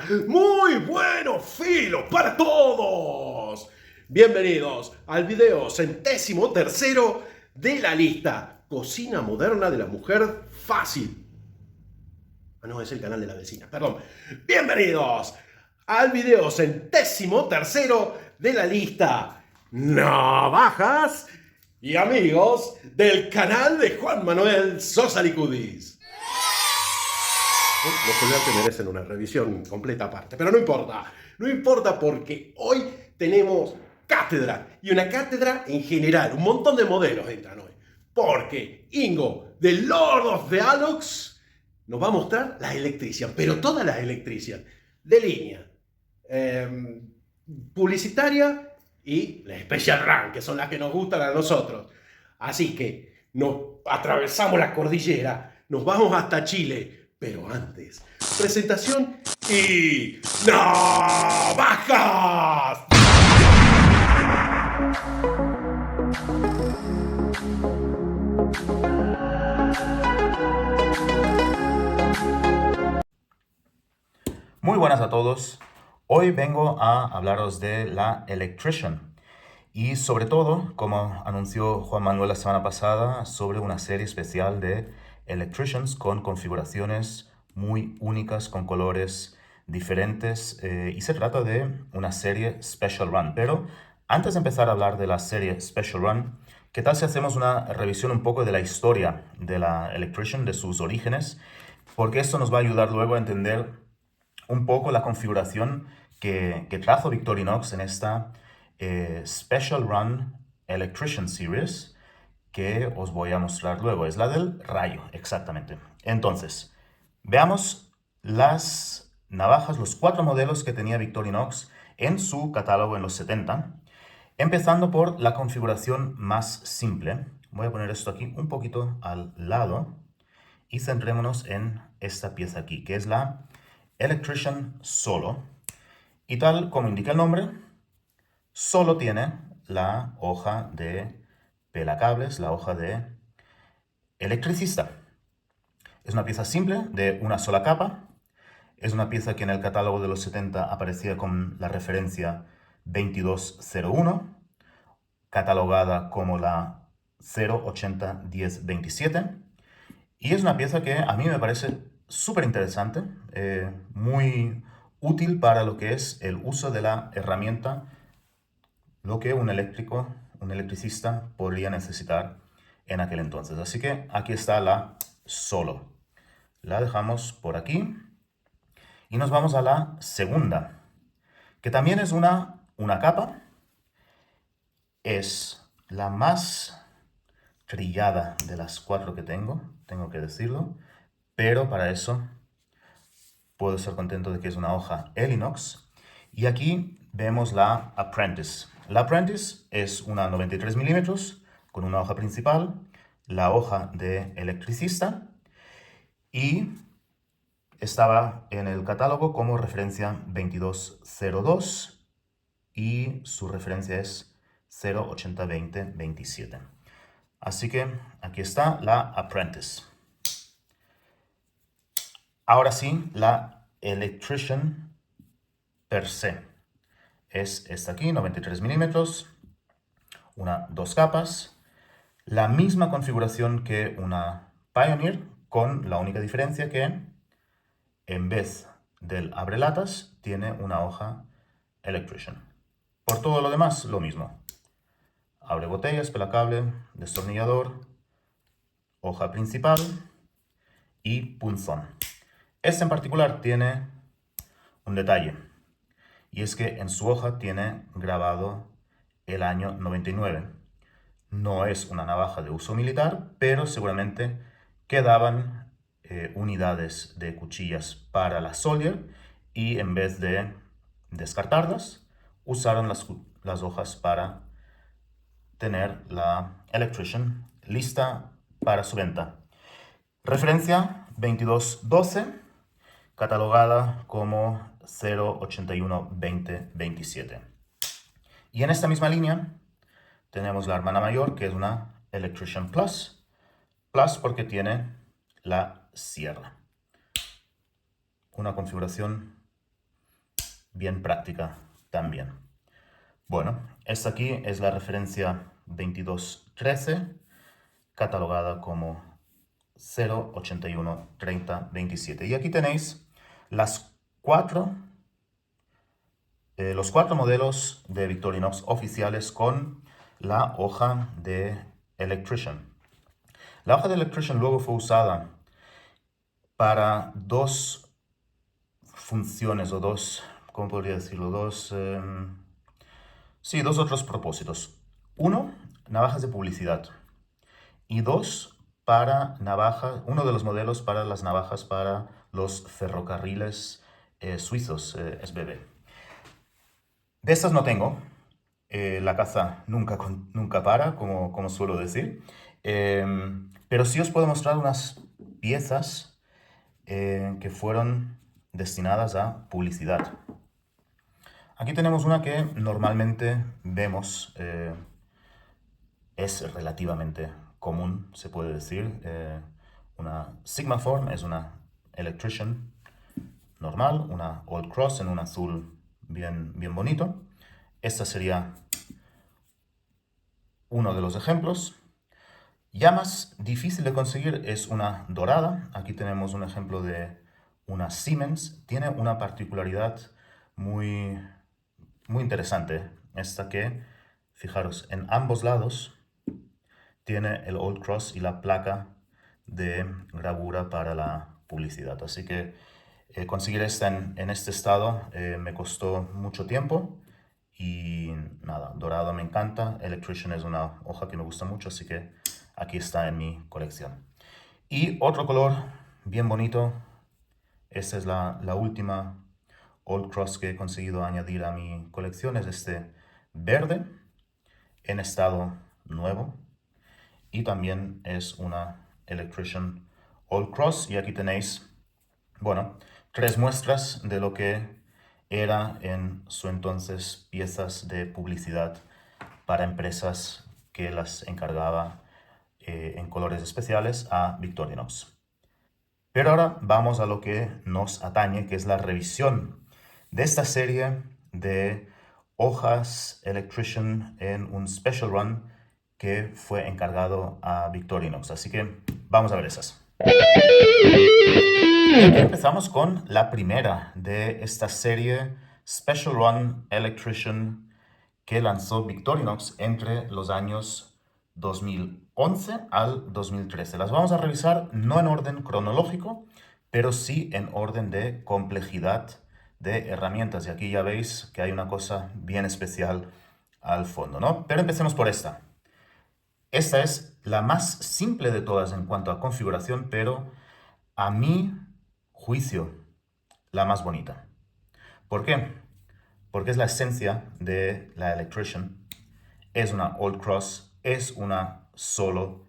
Muy buenos filos para todos. Bienvenidos al video 103º de la lista Cocina Moderna de la Mujer Fácil. Ah, no, es el canal de la vecina, perdón. Bienvenidos al video 103º de la lista Navajas y Amigos del canal de Juan Manuel Sosa Licudis. Los colgantes merecen una revisión completa aparte, pero no importa. No importa porque hoy tenemos cátedra, y una cátedra en general. Un montón de modelos entran hoy. Porque Ingo, de Lord of the Alox, nos va a mostrar las Electrician, pero todas las Electrician, de línea, publicitaria y la Special Run, que son las que nos gustan a nosotros. Así que nos atravesamos la cordillera, nos vamos hasta Chile. Pero antes, presentación y navajas. Muy buenas a todos. Hoy vengo a hablaros de la Electrician y sobre todo, como anunció Juan Manuel la semana pasada, sobre una serie especial de Electricians con configuraciones muy únicas, con colores diferentes, y se trata de una serie Special Run. Pero antes de empezar a hablar de la serie Special Run, ¿qué tal si hacemos una revisión un poco de la historia de la Electrician, de sus orígenes? Porque esto nos va a ayudar luego a entender un poco la configuración que trajo Victorinox en esta Special Run Electrician Series, que os voy a mostrar luego. Es la del rayo, exactamente. Entonces, veamos las navajas, los 4 modelos que tenía Victorinox en su catálogo en los 70. Empezando por la configuración más simple. Voy a poner esto aquí un poquito al lado y centrémonos en esta pieza aquí, que es la Electrician Solo. Y tal como indica el nombre, solo tiene la hoja de pelacables, la hoja de electricista. Es una pieza simple de una sola capa. Es una pieza que en el catálogo de los 70 aparecía con la referencia 2201, catalogada como la 0801027. Y es una pieza que a mí me parece súper interesante, muy útil para lo que es el uso de la herramienta, lo que un electricista podría necesitar en aquel entonces. Así que aquí está la Solo. La dejamos por aquí y nos vamos a la segunda, que también es una capa. Es la más trillada de las 4 que tengo que decirlo, pero para eso puedo estar contento de que es una hoja Elinox. Y aquí vemos la Apprentice. La Apprentice es una 93 milímetros con una hoja principal, la hoja de electricista, y estaba en el catálogo como referencia 2202 y su referencia es 0802027. Así que aquí está la Apprentice. Ahora sí, la Electrician per se. Es esta aquí, 93 milímetros, dos capas, la misma configuración que una Pioneer, con la única diferencia que en vez del abrelatas tiene una hoja Electrician. Por todo lo demás, lo mismo. Abre botellas, pelacable, destornillador, hoja principal y punzón. Este en particular tiene un detalle, y es que en su hoja tiene grabado el año 99. No es una navaja de uso militar, pero seguramente quedaban unidades de cuchillas para la Soldier, y en vez de descartarlas, usaron las hojas para tener la Electrician lista para su venta. Referencia 2212, catalogada como 0812027. Y en esta misma línea tenemos la hermana mayor, que es una Electrician Plus. Plus porque tiene la sierra. Una configuración bien práctica también. Bueno, esta aquí es la referencia 2213, catalogada como 0813027. Y aquí tenéis las los cuatro modelos de Victorinox oficiales con la hoja de Electrician. La hoja de Electrician luego fue usada para dos funciones o dos, ¿cómo podría decirlo? Dos otros propósitos. Uno, navajas de publicidad. Y dos, uno de los modelos para las navajas para los ferrocarriles suizos, SBB. De estas no tengo. La caza nunca para, como suelo decir. Pero sí os puedo mostrar unas piezas que fueron destinadas a publicidad. Aquí tenemos una que normalmente vemos, es relativamente común, se puede decir. Una Sigmaform es una Electrician normal, una Old Cross en un azul bien bonito. Esta sería uno de los ejemplos. Ya más difícil de conseguir es una dorada. Aquí tenemos un ejemplo de una Siemens. Tiene una particularidad muy interesante. Esta que, fijaros, en ambos lados tiene el Old Cross y la placa de gravura para la publicidad. Así que conseguir esta en este estado me costó mucho tiempo. Y nada, dorado me encanta. Electrician es una hoja que me gusta mucho, así que aquí está en mi colección. Y otro color bien bonito. Esta es la última Old Cross que he conseguido añadir a mi colección. Es este verde en estado nuevo. Y también es una Electrician Old Cross. Y aquí tenéis, bueno, 3 muestras de lo que era en su entonces piezas de publicidad para empresas que las encargaba en colores especiales a Victorinox. Pero ahora vamos a lo que nos atañe, que es la revisión de esta serie de hojas Electrician en un Special Run que fue encargado a Victorinox. Así que vamos a ver esas. Y aquí empezamos con la primera de esta serie Special Run Electrician que lanzó Victorinox entre los años 2011 al 2013. Las vamos a revisar no en orden cronológico, pero sí en orden de complejidad de herramientas. Y aquí ya veis que hay una cosa bien especial al fondo, ¿no? Pero empecemos por esta. Esta es la más simple de todas en cuanto a configuración, pero a mi juicio, la más bonita. ¿Por qué? Porque es la esencia de la Electrician. Es una Old Cross, es una solo,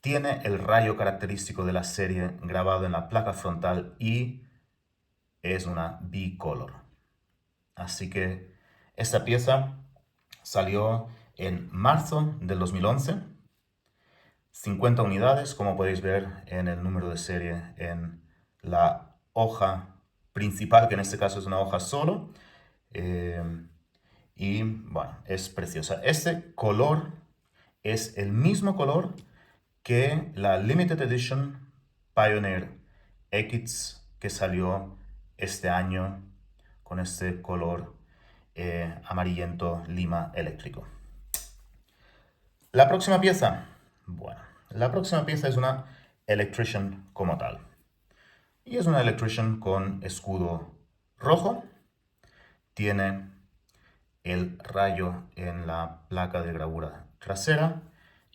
tiene el rayo característico de la serie grabado en la placa frontal y es una bicolor. Así que esta pieza salió en marzo del 2011. 50 unidades, como podéis ver en el número de serie en la hoja principal, que en este caso es una hoja solo. Y bueno, es preciosa. Este color es el mismo color que la Limited Edition Pioneer X que salió este año con este color amarillento lima eléctrico. La próxima pieza, bueno, la próxima pieza es una Electrician como tal. Y es una Electrician con escudo rojo. Tiene el rayo en la placa de gravura trasera.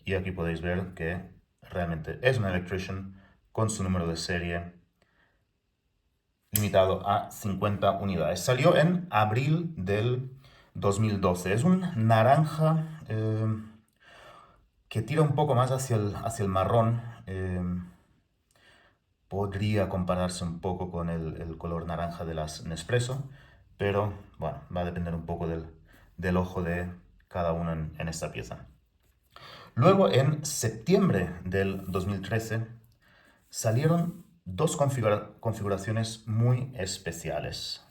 Y aquí podéis ver que realmente es una Electrician con su número de serie limitado a 50 unidades. Salió en abril del 2012. Es un naranja que tira un poco más hacia el marrón. Podría compararse un poco con el color naranja de las Nespresso, pero bueno, va a depender un poco del ojo de cada uno en esta pieza. Luego, en septiembre del 2013, salieron dos configuraciones muy especiales.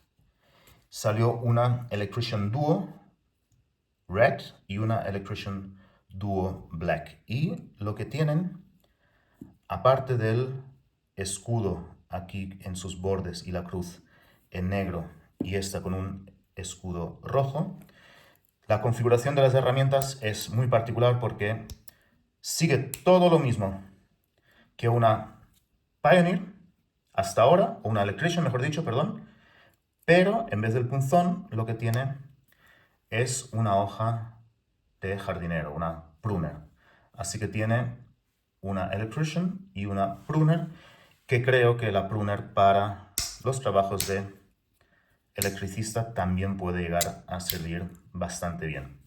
salió una Electrician Duo Red y una Electrician Duo Black. Y lo que tienen, aparte del escudo aquí en sus bordes y la cruz en negro y esta con un escudo rojo, la configuración de las herramientas es muy particular porque sigue todo lo mismo que una Pioneer hasta ahora, o una Electrician, mejor dicho, perdón, pero en vez del punzón lo que tiene es una hoja de jardinero, una pruner. Así que tiene una Electrician y una pruner, que creo que la pruner para los trabajos de electricista también puede llegar a servir bastante bien.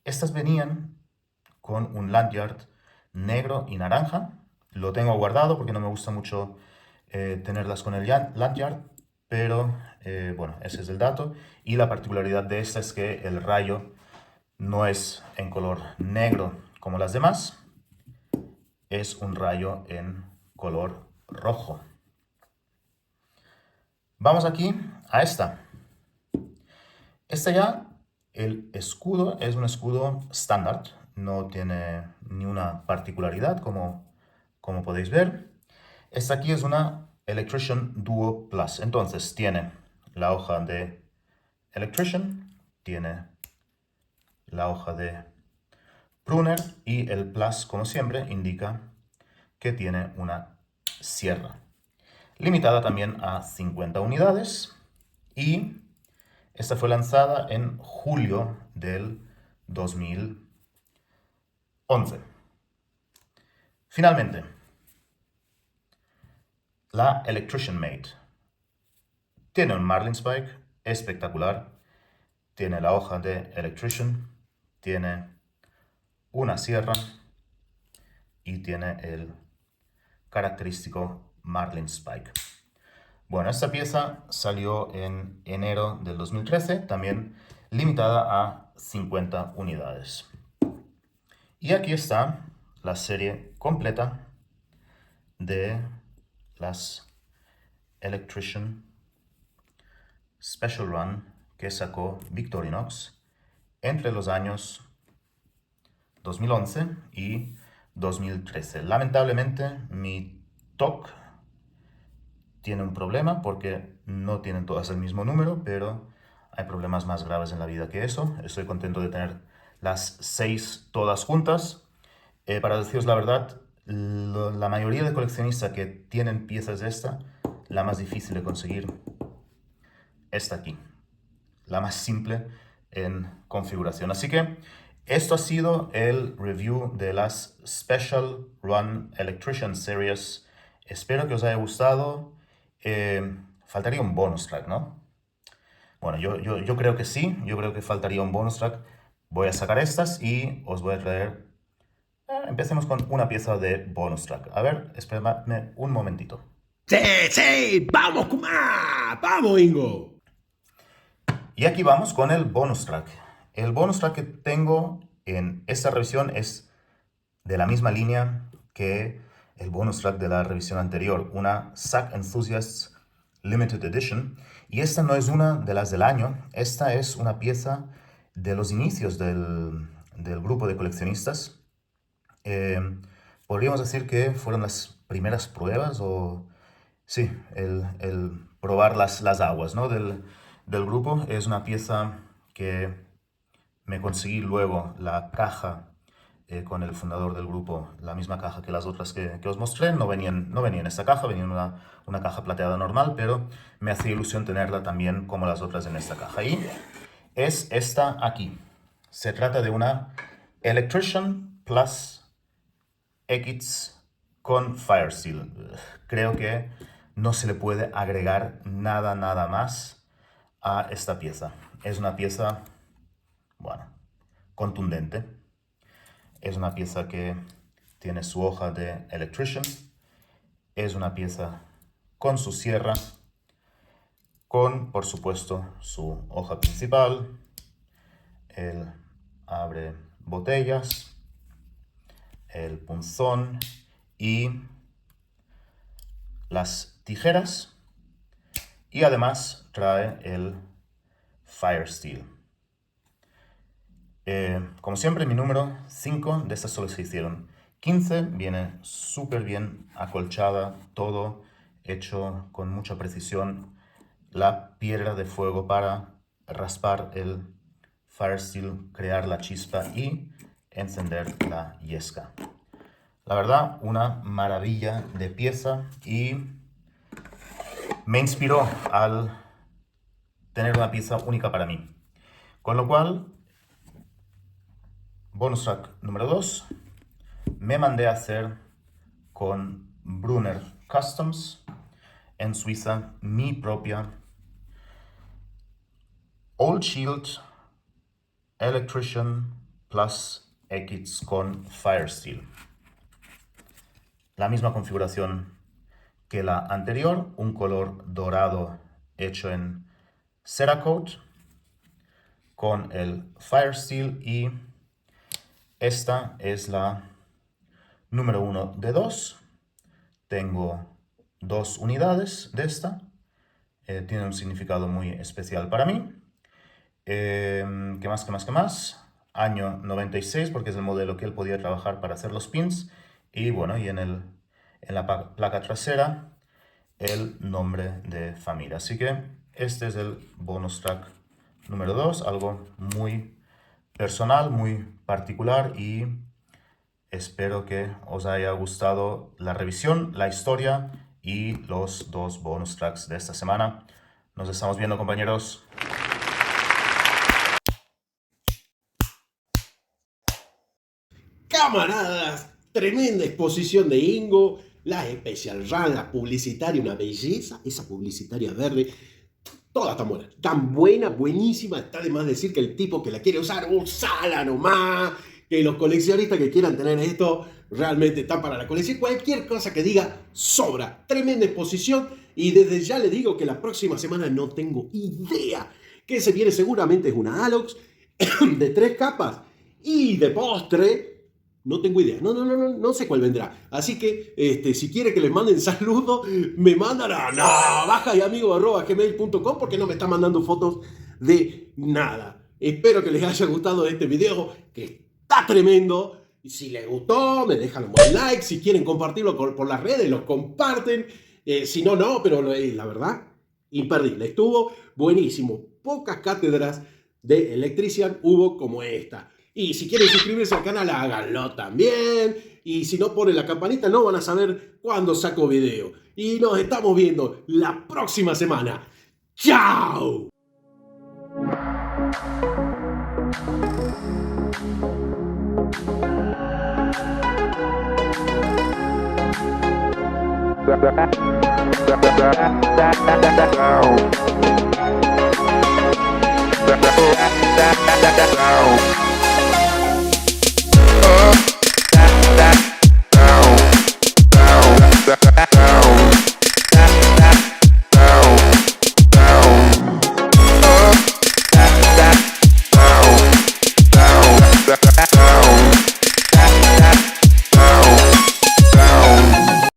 Estas venían con un lanyard negro y naranja. Lo tengo guardado porque no me gusta mucho tenerlas con el lanyard, pero bueno, ese es el dato. Y la particularidad de esta es que el rayo no es en color negro como las demás, es un rayo en color rojo. Vamos aquí a esta. Esta ya, el escudo es un escudo estándar, no tiene ni una particularidad como podéis ver. Esta aquí es una Electrician Duo Plus, entonces tiene la hoja de Electrician, tiene la hoja de pruner y el Plus, como siempre, indica que tiene una sierra. Limitada también a 50 unidades y esta fue lanzada en julio del 2011. Finalmente, la Electrician Mate. Tiene un Marlin Spike espectacular, tiene la hoja de Electrician, tiene una sierra y tiene el característico Marlin Spike. Bueno, esta pieza salió en enero del 2013, también limitada a 50 unidades. Y aquí está la serie completa de las Electrician Special Run que sacó Victorinox entre los años 2011 y 2013. Lamentablemente, mi TOC tiene un problema porque no tienen todas el mismo número, pero hay problemas más graves en la vida que eso. Estoy contento de tener las 6 todas juntas. Para deciros la verdad, la mayoría de coleccionistas que tienen piezas de esta, la más difícil de conseguir, esta aquí, la más simple en configuración. Así que esto ha sido el review de las Special Run Electrician Series. Espero que os haya gustado. Faltaría un bonus track, ¿no? Bueno, yo creo que sí, yo creo que faltaría un bonus track. Voy a sacar estas y os voy a traer... empecemos con una pieza de bonus track. A ver, esperadme un momentito. Sí, sí, vamos, Kuma, vamos, Ingo. Y aquí vamos con el bonus track. El bonus track que tengo en esta revisión es de la misma línea que el bonus track de la revisión anterior, una SAC Enthusiasts Limited Edition. Y esta no es una de las del año, esta es una pieza de los inicios del grupo de coleccionistas. Podríamos decir que fueron las primeras pruebas o... sí, el probar las aguas, ¿no? del grupo. Es una pieza que me conseguí luego la caja con el fundador del grupo, la misma caja que las otras que os mostré. No venía en esta caja, venía en una caja plateada normal, pero me hacía ilusión tenerla también como las otras en esta caja. Y es esta aquí. Se trata de una Electrician Plus X con Fire Seal. Creo que no se le puede agregar nada más a esta pieza. Es una pieza, bueno, contundente. Es una pieza que tiene su hoja de Electrician. Es una pieza con su sierra, con, por supuesto, su hoja principal. El abre botellas, el punzón y las tijeras y además trae el Firesteel. Como siempre, mi número 5, de estas solo se hicieron 15, viene súper bien acolchada, todo hecho con mucha precisión, la piedra de fuego para raspar el Firesteel, crear la chispa y encender la yesca. La verdad, una maravilla de pieza y me inspiró al tener una pieza única para mí. Con lo cual, bonus track número 2, me mandé a hacer con Brunner Customs en Suiza mi propia Old Shield Electrician Plus X con Firesteel. La misma configuración que la anterior, un color dorado hecho en Cerakote con el Firesteel, y esta es la número 1 de 2. Tengo 2 unidades de esta. Tiene un significado muy especial para mí. ¿Qué más? Año 96, porque es el modelo que él podía trabajar para hacer los pins. Y bueno, y en la placa trasera, el nombre de familia. Así que este es el bonus track número 2, algo muy personal, muy particular, y espero que os haya gustado la revisión, la historia y los 2 bonus tracks de esta semana. Nos estamos viendo, compañeros. Camaradas, tremenda exposición de Ingo, la Special Run, la publicitaria, una belleza, esa publicitaria verde, toda tan buena, buenísima. Está de más decir que el tipo que la quiere usar, usala nomás, que los coleccionistas que quieran tener esto realmente están para la colección. Cualquier cosa que diga sobra, tremenda exposición, y desde ya le digo que la próxima semana no tengo idea que se viene. Seguramente es una Alox de 3 capas, y de postre no tengo idea, no sé cuál vendrá. Así que si quiere que les manden saludos, me mandan a navajaamigo@gmail.com, porque no me está mandando fotos de nada. Espero que les haya gustado este video, que está tremendo. Y si les gustó, me dejan un buen like. Si quieren compartirlo por las redes, lo comparten. Si no, pero la verdad, imperdible. Estuvo buenísimo. Pocas cátedras de Electrician hubo como esta. Y si quieren suscribirse al canal, háganlo también. Y si no ponen la campanita, no van a saber cuándo saco video. Y nos estamos viendo la próxima semana. ¡Chao! Down.